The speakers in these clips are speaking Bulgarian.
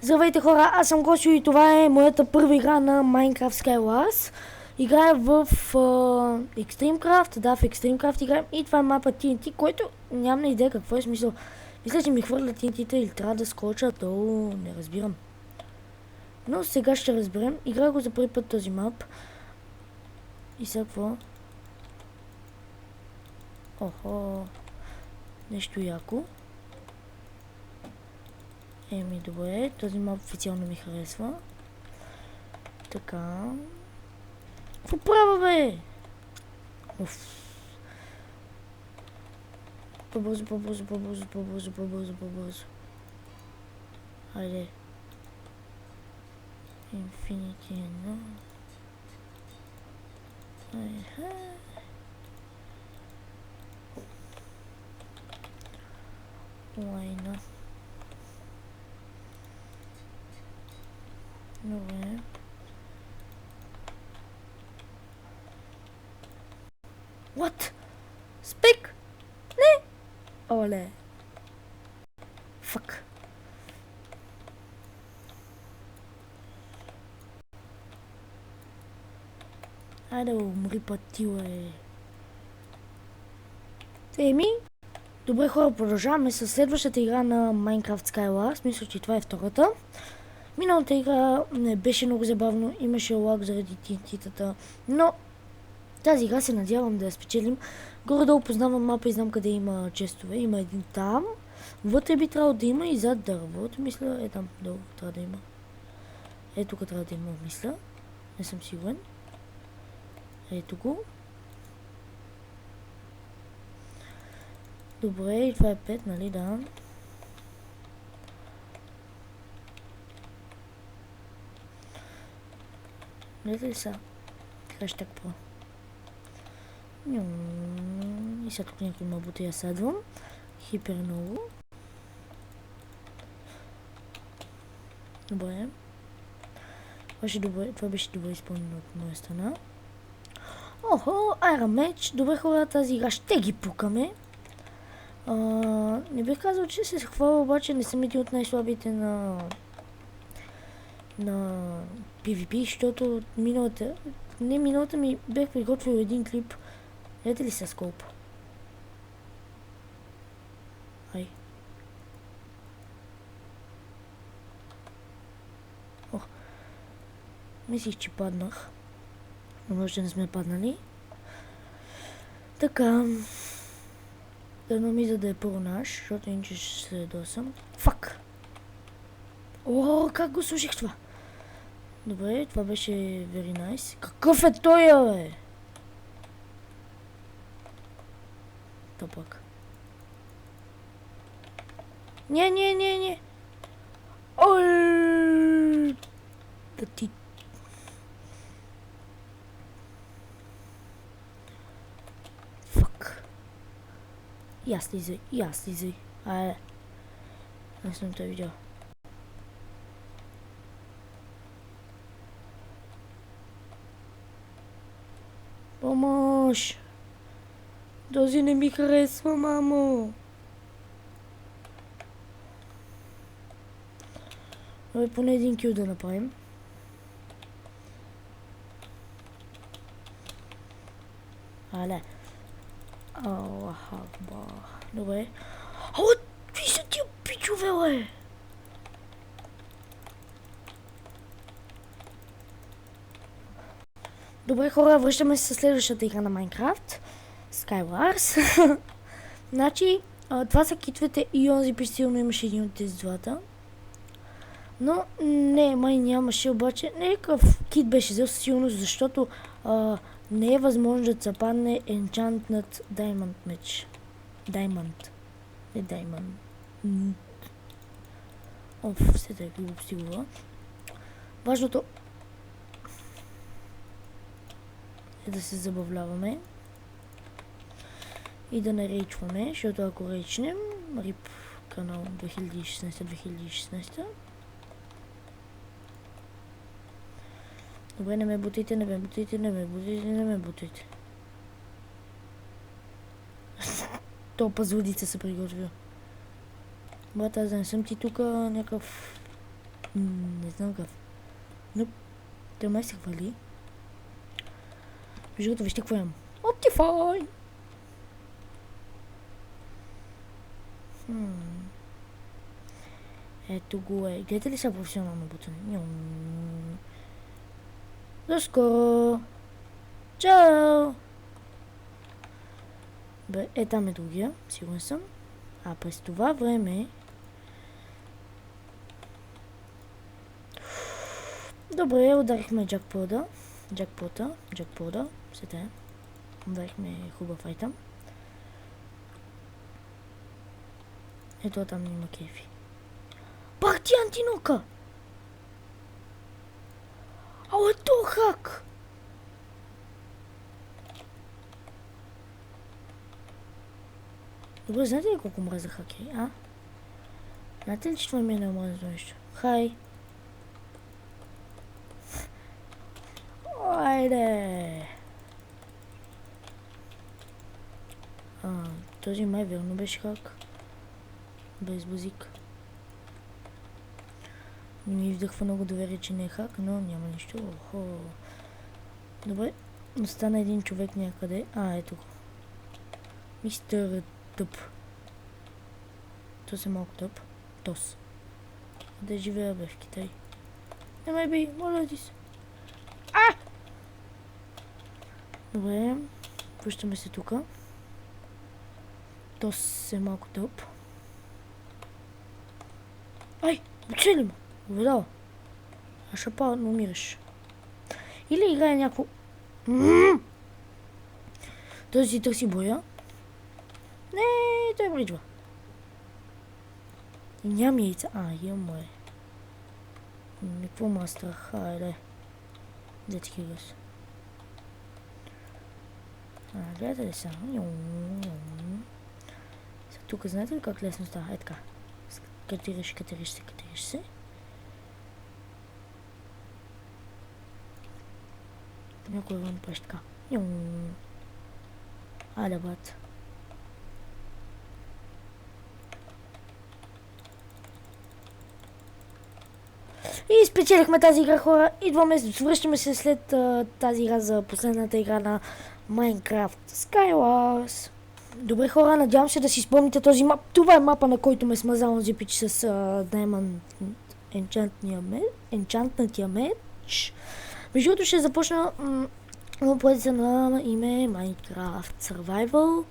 Здравейте хора, аз съм Гошо и това е моята първа игра на Minecraft Skywars. Играя в Extremecraft, да, в Extremecraft играем и това е мапа TNT, който нямам идея какво е смисъл. Мисля, че ми хвърлят TNT-та или трябва да скоча долу, не разбирам. Но сега ще разберем. Играя го за първи път този мап. И сега какво? Охо, нещо яко. Еми, добре, този мап официално ми харесва. Така. Какво правя, бе? Уф. По-бързо, по-бързо, по-бързо, по-бързо, по-бързо, по-бързо. Хайде. Infinity, no. Айха. Лайна. Добре. What? Спик? Не! Оле. Фак. Айде умри пътила, Еми, добре хора, продължаваме с следващата игра на Minecraft Skywars. Мисля, че това е втората. Миналата игра не беше много забавно, имаше лаг заради TNT-тата, но тази игра се надявам да я спечелим. Горе-долу познавам мапа и знам къде има честове. Има един там, вътре би трябвало да има и зад дървото, мисля, там долу трябва да има. Тук трябва да има, мисля, не съм сигурен. Ето го. Добре, и това е 5, нали, да. Гледате ли са? Хаштаг про. И сега тук някой мабути я садвам. Хипер много. Добре. Това беше добре изпълнено от моя страна. Охо, Iron Match. Добре хора, тази игра ще ги пукаме. Не бих казал, че се хваля, обаче не съм един от най-слабите на PvP, защото миналата ми бях приготвил един клип. Ето ли са скоп? Ай. Ох. Мислих, че паднах. Но може да не сме паднали. Така. Дано ми за да е първо наш, защото иначе ще се досам. Фак! О, как го слушах това? Добре, това беше very nice. Какъв е той, бе? Топък. Не. Ой! Да ти... Фак. И аз слизай. Айде. Не съм те видял. Помощ! Този не ми харесва, мамо! Поне един кил да направим. Але. Аллах акбар. Добре. Какви са тия пичове, бе? Добре хора, връщаме се със следващата игра на Minecraft. Skywars. Значи, това са китовете и онзи пич силно имаше един от тези двата. Но не, май нямаше, обаче някакъв кит беше взел със сигурност, защото не е възможно да се падне Enchanted Diamond меч. Diamond. Не Diamond. Все да е глупости говоря. Важното е да се забавляваме. И да не рейчваме, защото ако рейчнем, рип канал 2016. Добре, не ме бутайте. То пазлудица се приготвя. Брат, аз да не съм ти тук някакъв Не знам какъв. Но той май се хвали. Между другото, вижте какво имам. Optifine! Ето го е. Гледате ли са професионално бутане? До скоро! Чао! Бе, там е другия, сигурен съм. А през това време... Добре, ударихме джакпода. Все тая. Ударихме хубав файтъм. Ето там има кефи. Пак ти антинока! Ало, е то хак! Добре, знаете ли колко мразя хакери, а? Знаете ли, че това ми е нормално нещо? Хай! Айде! Този май верно беше хак. Без базик. Ми вдъхва много доверие, че не е хак, но няма нищо. Охо. Добре, остана един човек някъде. Ето го. Мистер Тъп. Тос е малко тъп. Тос. Да живея бе в Китай. Не май би, моля ти се. Добре, връщаме се тука. Тос е малко тъп. Ай, учили ме. Уведала. А шапа, но умираш. Или играе някакво... Той си търси боя. Не, той бриджва. И нямам яйца. Имам е. Какво ма страх? Айде. Детски гъс. Гледате ли са? Тук знаете ли как лесно става? Така. Катериш се. Някой вън пръщ така. Айде, бат. И спечелихме тази игра, хора. Връщаме се след тази игра за последната игра на Minecraft Skywars. Добре, хора, надявам се да си спомните този мап. Това е мапа, на който ме смазал на зипич с Diamond Enchantнатия меч. Между другото ще започна поредица на име Minecraft Survival.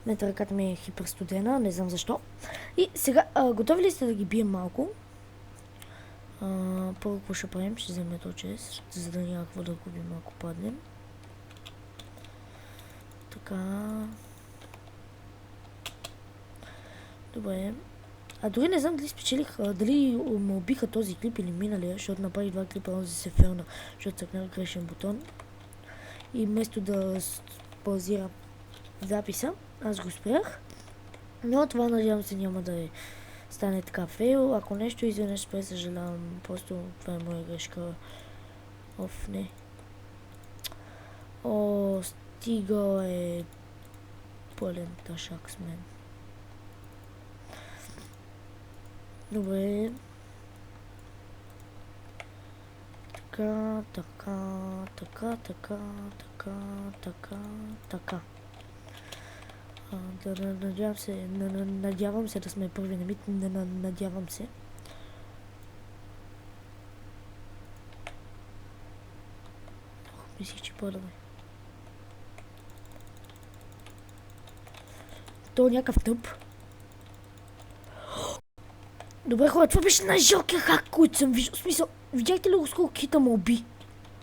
Мета ръката ми е хиперстудена, не знам защо. И сега, готови ли сте да ги бием малко? Първо какво ще правим? Ще вземем то чест, за да няма какво да губим, ако паднем. Така. Добре. Дори не знам дали спечелих, дали му убиха този клип или миналия, защото направих два клипа, онзи се фелна, защото цъкнах грешен бутон. И вместо да паузира записа, аз го спрях. Но това надявам се няма да стане така фейл. Ако нещо изведнъж спре, съжалявам. Просто това е моя грешка. Не. Стига е пълен тъшак с мен. Добре. Така. Надявам се да сме първи на мит. Надявам се. Мислих, че по-добре. То е някакъв тъп. Добре, хора, това беше най-жалкия хак, който съм виждал. В смисъл, видяхте ли го сколко хита му уби?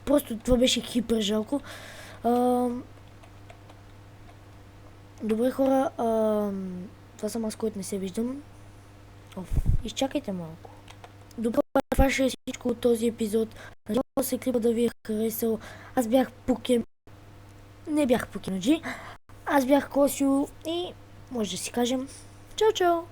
Просто това беше хипер жалко. Добре, хора, това съм аз, който не се виждам. Изчакайте малко. Добре, това ще е всичко от този епизод. Надявам се клипа да ви е харесал. Аз бях Пукен. Не бях Пукеноджи. Аз бях Косио и може да си кажем чао-чао!